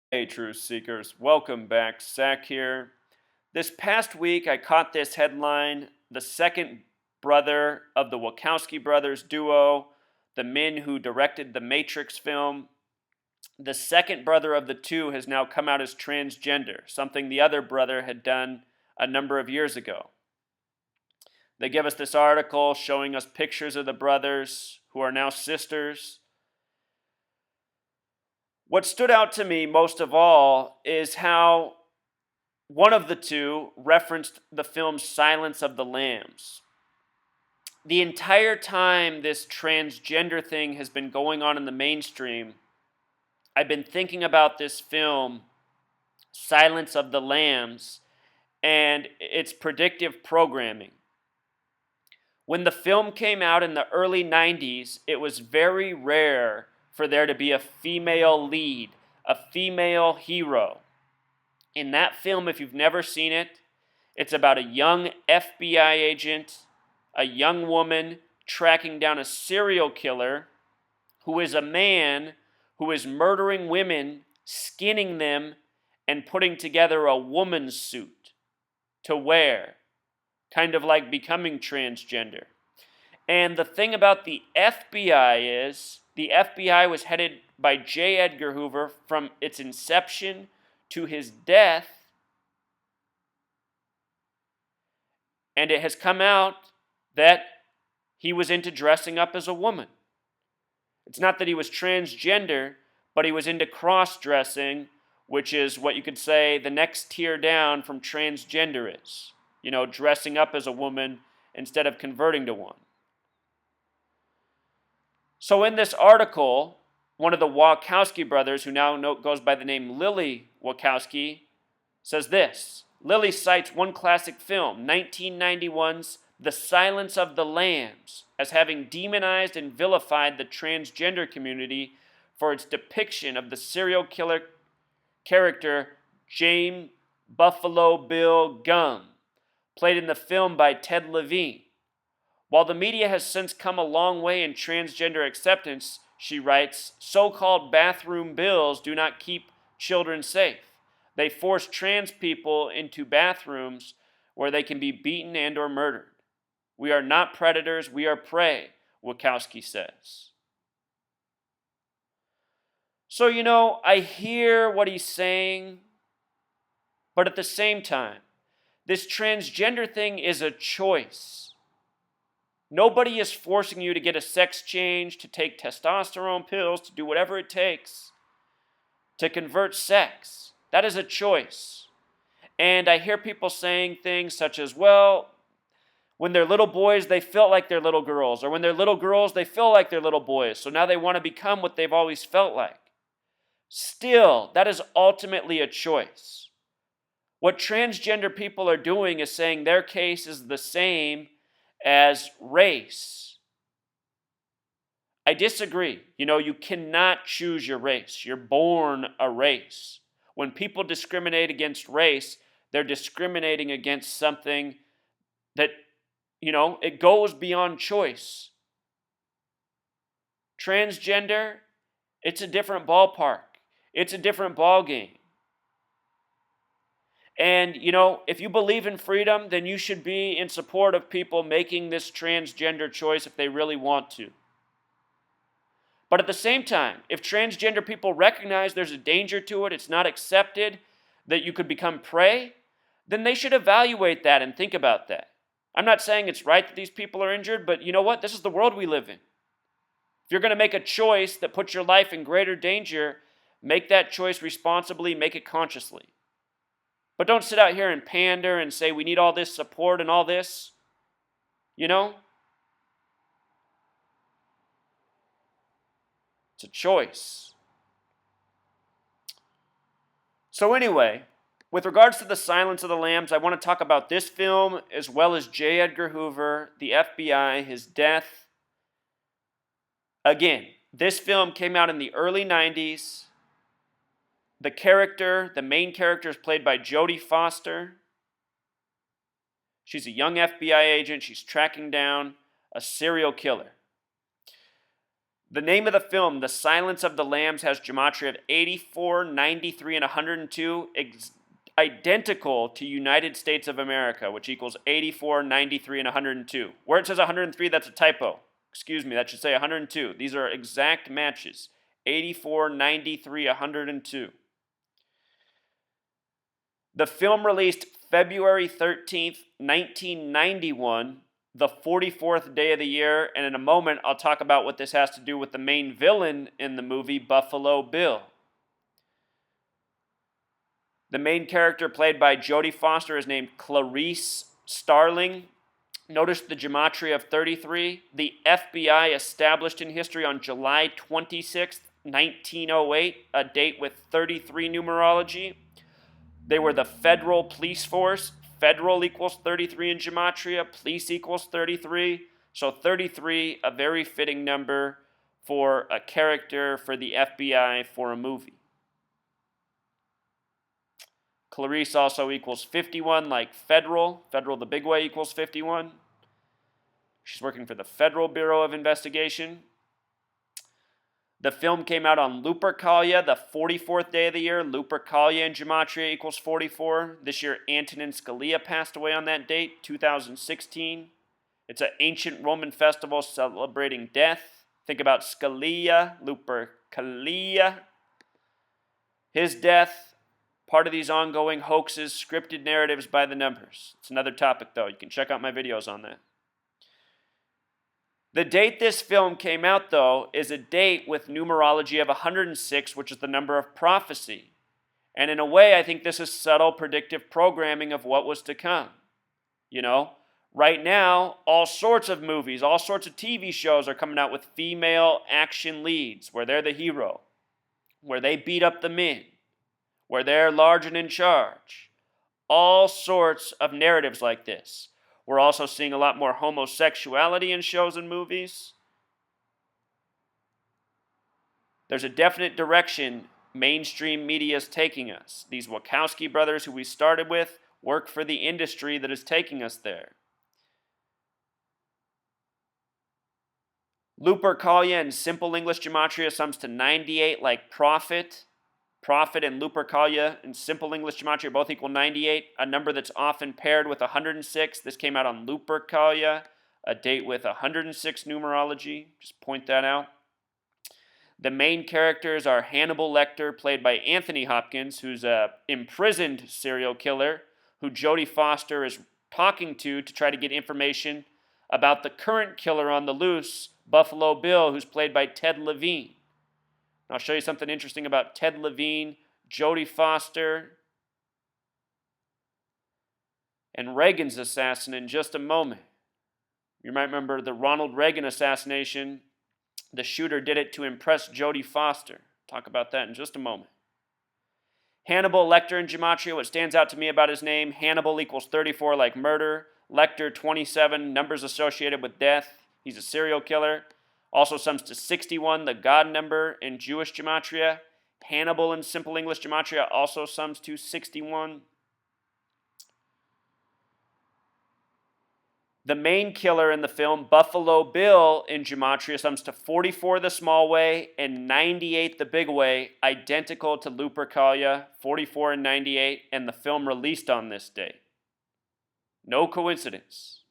Hey, truth seekers, welcome back. Zach here. This past week, I caught this headline: the second brother of the Wachowski Brothers duo, the men who directed the Matrix film, the second brother of the two has now come out as transgender, something the other brother had done a number of years ago. They give us this article showing us pictures of the brothers who are now sisters. What stood out to me most of all is how one of the two referenced the film Silence of the Lambs. The entire time this transgender thing has been going on in the mainstream, I've been thinking about this film, Silence of the Lambs, and its predictive programming. When the film came out in the early 90s, it was very rare for there to be a female lead, a female hero. In that film, if you've never seen it, it's about a young FBI agent, a young woman tracking down a serial killer who is a man who is murdering women, skinning them, and putting together a woman's suit to wear, kind of like becoming transgender. And the thing about the FBI is, the FBI was headed by J. Edgar Hoover from its inception to his death, and it has come out that he was into dressing up as a woman. It's not that he was transgender, but he was into cross-dressing, which is what you could say the next tier down from transgender is. You know, dressing up as a woman instead of converting to one. So in this article, one of the Wachowski brothers, who now goes by the name Lily Wachowski, says this. Lily cites one classic film, 1991's The Silence of the Lambs, as having demonized and vilified the transgender community for its depiction of the serial killer character James Buffalo Bill Gum, played in the film by Ted Levine. While the media has since come a long way in transgender acceptance, she writes, so-called bathroom bills do not keep children safe. They force trans people into bathrooms where they can be beaten and or murdered. We are not predators, we are prey, Wachowski says. So, I hear what he's saying, but at the same time, this transgender thing is a choice. Nobody is forcing you to get a sex change, to take testosterone pills, to do whatever it takes to convert sex. That is a choice. And I hear people saying things such as, well, when they're little boys, they felt like they're little girls. Or when they're little girls, they feel like they're little boys. So now they want to become what they've always felt like. Still, that is ultimately a choice. What transgender people are doing is saying their case is the same as race. I disagree. You cannot choose your race. You're born a race. When people discriminate against race, they're discriminating against something that, it goes beyond choice. Transgender, it's a different ballpark. It's a different ballgame. And, if you believe in freedom, then you should be in support of people making this transgender choice if they really want to. But at the same time, if transgender people recognize there's a danger to it, it's not accepted, that you could become prey, then they should evaluate that and think about that. I'm not saying it's right that these people are injured, but you know what? This is the world we live in. If you're going to make a choice that puts your life in greater danger, make that choice responsibly, make it consciously. But don't sit out here and pander and say we need all this support and all this. It's a choice. So anyway, with regards to the Silence of the Lambs, I want to talk about this film as well as J. Edgar Hoover, the FBI, his death. Again, this film came out in the early 90s. The main character is played by Jodie Foster. She's a young FBI agent. She's tracking down a serial killer. The name of the film, The Silence of the Lambs, has gematria of 84, 93, and 102, identical to United States of America, which equals 84, 93, and 102. Where it says 103, that's a typo. Excuse me, that should say 102. These are exact matches. 84, 93, 102. The film released February 13th, 1991, the 44th day of the year, and in a moment I'll talk about what this has to do with the main villain in the movie, Buffalo Bill. The main character, played by Jodie Foster, is named Clarice Starling. Notice the gematria of 33. The FBI established in history on July 26th, 1908, a date with 33 numerology. They were the federal police force. Federal equals 33 in gematria. Police equals 33. So 33, a very fitting number for a character for the FBI for a movie. Clarice also equals 51, like federal. Federal the big way equals 51. She's working for the Federal Bureau of Investigation. The film came out on Lupercalia, the 44th day of the year. Lupercalia in gematria equals 44. This year, Antonin Scalia passed away on that date, 2016. It's an ancient Roman festival celebrating death. Think about Scalia, Lupercalia. His death, part of these ongoing hoaxes, scripted narratives by the numbers. It's another topic, though. You can check out my videos on that. The date this film came out, though, is a date with numerology of 106, which is the number of prophecy. And in a way, I think this is subtle predictive programming of what was to come. You know, right now, all sorts of movies, all sorts of TV shows are coming out with female action leads, where they're the hero, where they beat up the men, where they're large and in charge. All sorts of narratives like this. We're also seeing a lot more homosexuality in shows and movies. There's a definite direction mainstream media is taking us. These Wachowski brothers, who we started with, work for the industry that is taking us there. Lupercalia in simple English gematria sums to 98, like prophet. Prophet and Lupercalia in simple English gematria both equal 98, a number that's often paired with 106. This came out on Lupercalia, a date with 106 numerology. Just point that out. The main characters are Hannibal Lecter, played by Anthony Hopkins, who's a imprisoned serial killer who Jodie Foster is talking to try to get information about the current killer on the loose, Buffalo Bill, who's played by Ted Levine. I'll show you something interesting about Ted Levine, Jodie Foster, and Reagan's assassin in just a moment. You might remember the Ronald Reagan assassination. The shooter did it to impress Jodie Foster. Talk about that in just a moment. Hannibal Lecter in gematria, what stands out to me about his name, Hannibal equals 34, like murder. Lecter, 27, numbers associated with death. He's a serial killer. Also sums to 61, the God number in Jewish gematria. Hannibal in simple English gematria also sums to 61. The main killer in the film, Buffalo Bill, in gematria sums to 44 the small way and 98 the big way, identical to Lupercalia, 44 and 98, and the film released on this date. No coincidence.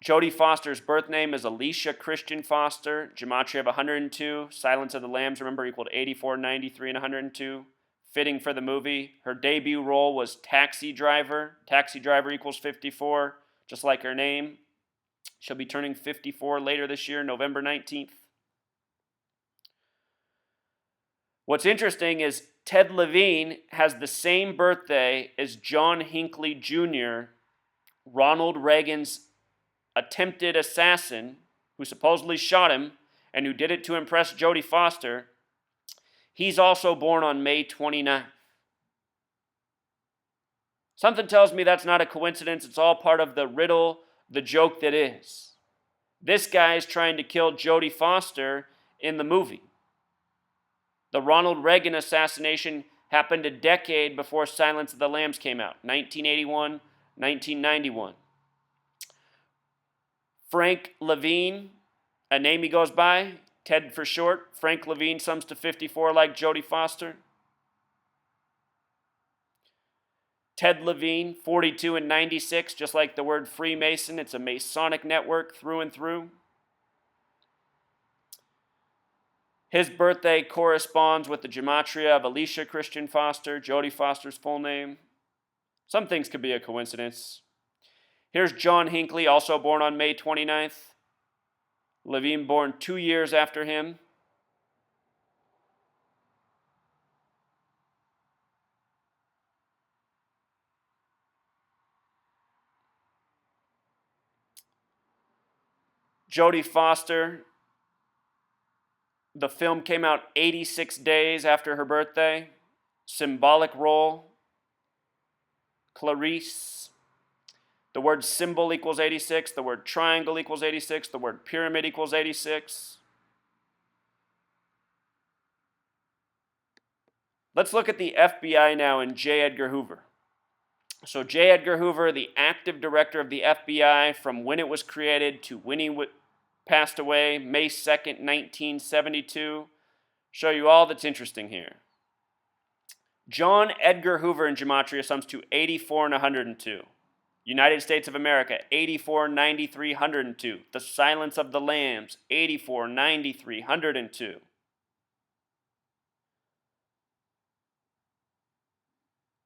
Jodie Foster's birth name is Alicia Christian Foster, gematria of 102. Silence of the Lambs, remember, equaled 84, 93, and 102. Fitting for the movie. Her debut role was Taxi Driver. Taxi Driver equals 54, just like her name. She'll be turning 54 later this year, November 19th. What's interesting is Ted Levine has the same birthday as John Hinckley Jr., Ronald Reagan's attempted assassin, who supposedly shot him and who did it to impress Jodie Foster. He's also born on May 29th. Something tells me that's not a coincidence. It's all part of the riddle, the joke that is. This guy is trying to kill Jodie Foster in the movie. The Ronald Reagan assassination happened a decade before Silence of the Lambs came out, 1981, 1991. Frank Levine, a name he goes by, Ted for short. Frank Levine sums to 54 like Jodie Foster. Ted Levine, 42 and 96, just like the word Freemason. It's a Masonic network through and through. His birthday corresponds with the gematria of Alicia Christian Foster, Jodie Foster's full name. Some things could be a coincidence. Here's John Hinckley, also born on May 29th. Levine born 2 years after him. Jodie Foster, the film came out 86 days after her birthday. Symbolic role, Clarice. The word symbol equals 86. The word triangle equals 86. The word pyramid equals 86. Let's look at the FBI now and J. Edgar Hoover. So J. Edgar Hoover, the active director of the FBI from when it was created to when he passed away, May 2nd, 1972. Show you all that's interesting here. John Edgar Hoover in gematria sums to 84 and 102. United States of America, 84, 93, 102. The Silence of the Lambs, 84, 93, 102.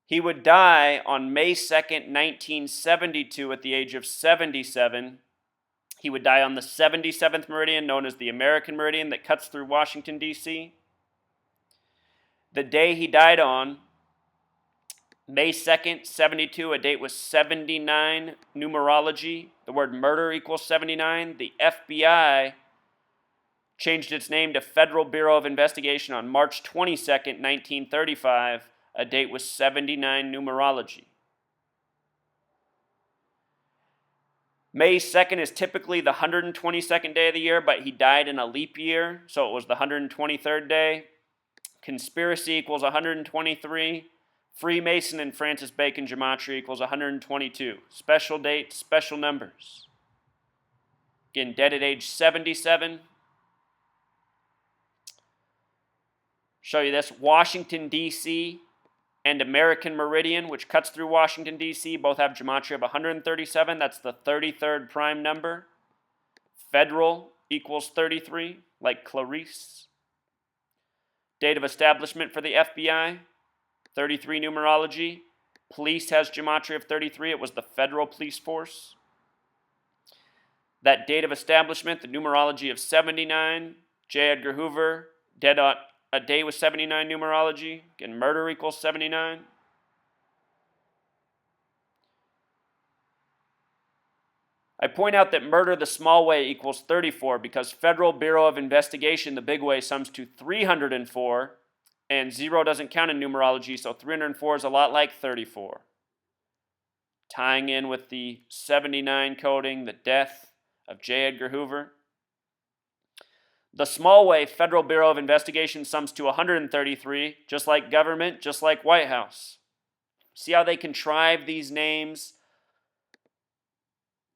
He would die on May 2nd, 1972 at the age of 77. He would die on the 77th meridian, known as the American meridian, that cuts through Washington, D.C. The day he died on, May 2nd, 72, a date with 79 numerology. The word murder equals 79. The FBI changed its name to Federal Bureau of Investigation on March 22nd, 1935, a date with 79 numerology. May 2nd is typically the 122nd day of the year, but he died in a leap year, so it was the 123rd day. Conspiracy equals 123. Freemason and Francis Bacon gematria equals 122. Special date, special numbers. Again, dead at age 77. Show you this. Washington, D.C. and American meridian, which cuts through Washington, D.C., both have gematria of 137. That's the 33rd prime number. Federal equals 33, like Clarice. Date of establishment for the FBI, 33 numerology. Police has gematria of 33. It was the Federal Police Force. That date of establishment, the numerology of 79. J. Edgar Hoover, dead on a day with 79 numerology. Again, murder equals 79. I point out that murder the small way equals 34 because Federal Bureau of Investigation, the big way, sums to 304. And 0 doesn't count in numerology, so 304 is a lot like 34. Tying in with the 79 coding, the death of J. Edgar Hoover. The small way, Federal Bureau of Investigation, sums to 133, just like government, just like White House. See how they contrive these names?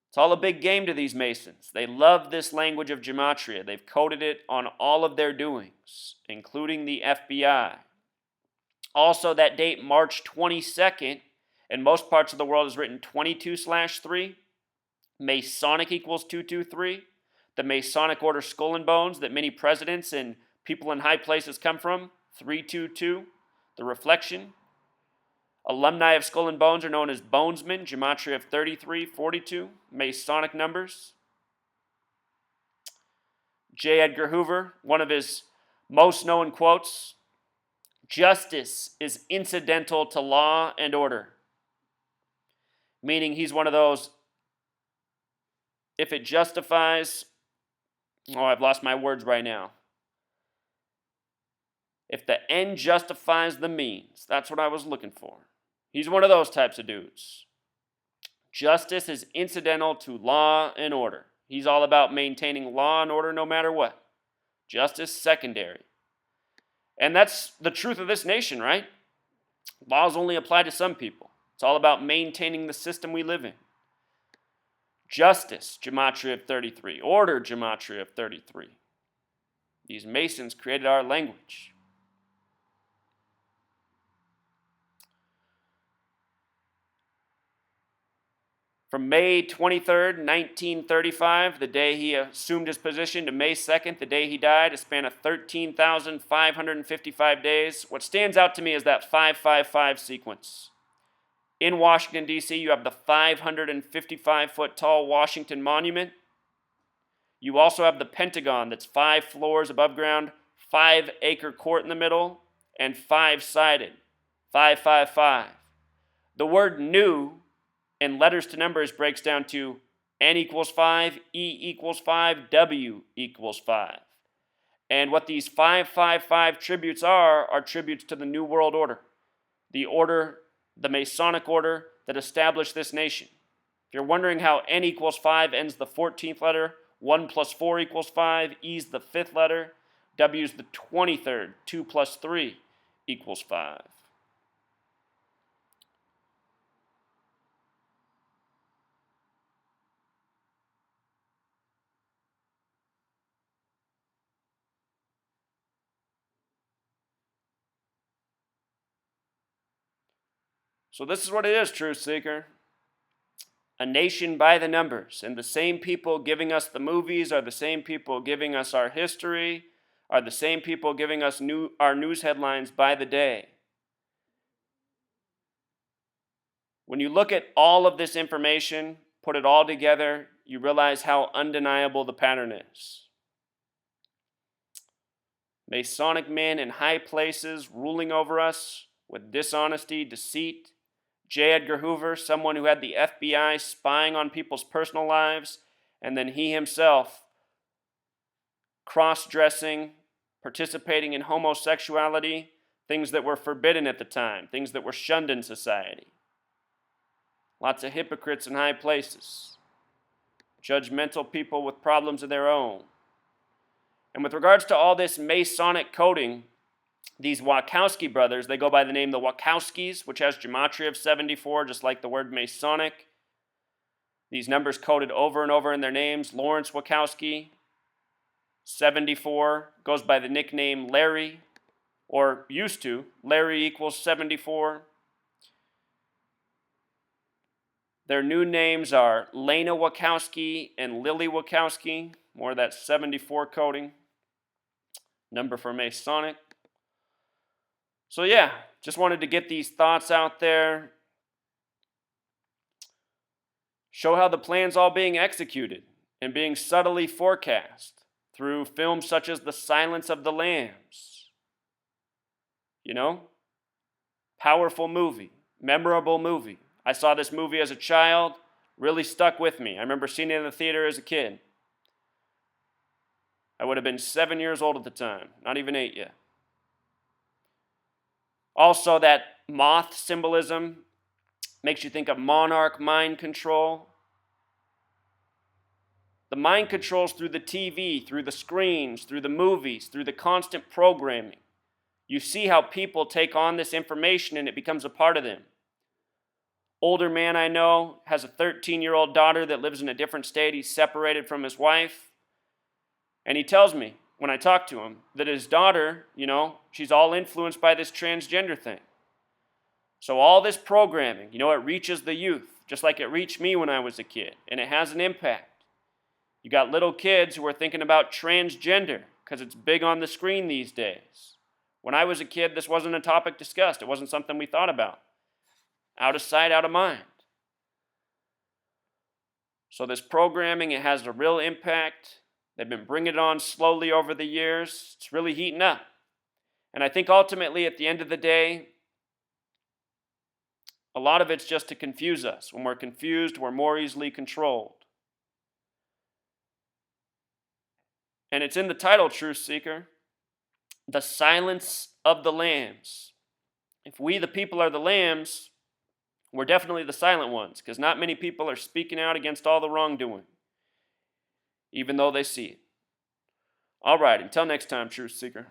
It's all a big game to these Masons. They love this language of gematria. They've coded it on all of their doings, including the FBI. Also, that date, March 22nd, in most parts of the world is written 22/3. Masonic equals 223. The Masonic order Skull and Bones that many presidents and people in high places come from, 322. The reflection. Alumni of Skull and Bones are known as Bonesmen, gematria of 33, 42, Masonic numbers. J. Edgar Hoover, one of his most known quotes, "Justice is incidental to law and order." Meaning he's one of those, if it justifies, I've lost my words right now. If the end justifies the means, that's what I was looking for. He's one of those types of dudes. Justice is incidental to law and order. He's all about maintaining law and order no matter what. Justice secondary. And that's the truth of this nation, right? Laws only apply to some people. It's all about maintaining the system we live in. Justice, gematria of 33. Order, gematria of 33. These Masons created our language. From May 23rd, 1935, the day he assumed his position, to May 2nd, the day he died, a span of 13,555 days. What stands out to me is that 555 sequence. In Washington, D.C., you have the 555-foot-tall Washington Monument. You also have the Pentagon that's 5 floors above ground, 5-acre court in the middle, and 5-sided. 555. The word new in letters to numbers breaks down to N equals 5, E equals 5, W equals 5. And what these 555 tributes are tributes to the New World Order. The Masonic order that established this nation. If you're wondering how N equals 5 ends the 14th letter, 1 plus 4 equals 5, E's the 5th letter, W's the 23rd, 2 plus 3 equals 5. So this is what it is, truth seeker. A nation by the numbers. And the same people giving us the movies are the same people giving us our history, are the same people giving us our news headlines by the day. When you look at all of this information, put it all together, you realize how undeniable the pattern is. Masonic men in high places ruling over us with dishonesty, deceit. J. Edgar Hoover, someone who had the FBI spying on people's personal lives, and then he himself cross-dressing, participating in homosexuality, things that were forbidden at the time, things that were shunned in society. Lots of hypocrites in high places, judgmental people with problems of their own. And with regards to all this Masonic coding, these Wachowski brothers, they go by the name the Wachowskis, which has gematria of 74, just like the word Masonic. These numbers coded over and over in their names. Lawrence Wachowski, 74, goes by the nickname Larry, or used to. Larry equals 74. Their new names are Lena Wachowski and Lily Wachowski, more of that 74 coding. Number for Masonic. So yeah, just wanted to get these thoughts out there. Show how the plan's all being executed and being subtly forecast through films such as The Silence of the Lambs. You know? Powerful movie, memorable movie. I saw this movie as a child, really stuck with me. I remember seeing it in the theater as a kid. I would have been 7 years old at the time, not even 8 yet. Also, that moth symbolism makes you think of monarch mind control. The mind controls through the TV, through the screens, through the movies, through the constant programming. You see how people take on this information and it becomes a part of them. Older man I know has a 13-year-old daughter that lives in a different state. He's separated from his wife. And he tells me, when I talk to him, that his daughter, she's all influenced by this transgender thing. So all this programming, it reaches the youth, just like it reached me when I was a kid, and it has an impact. You got little kids who are thinking about transgender because it's big on the screen these days. When I was a kid, this wasn't a topic discussed. It wasn't something we thought about. Out of sight, out of mind. So this programming, it has a real impact. They've been bringing it on slowly over the years. It's really heating up. And I think ultimately, at the end of the day, a lot of it's just to confuse us. When we're confused, we're more easily controlled. And it's in the title, Truth Seeker, The Silence of the Lambs. If we, the people, are the lambs, we're definitely the silent ones, because not many people are speaking out against all the wrongdoing, even though they see it. All right, until next time, Truth Seeker.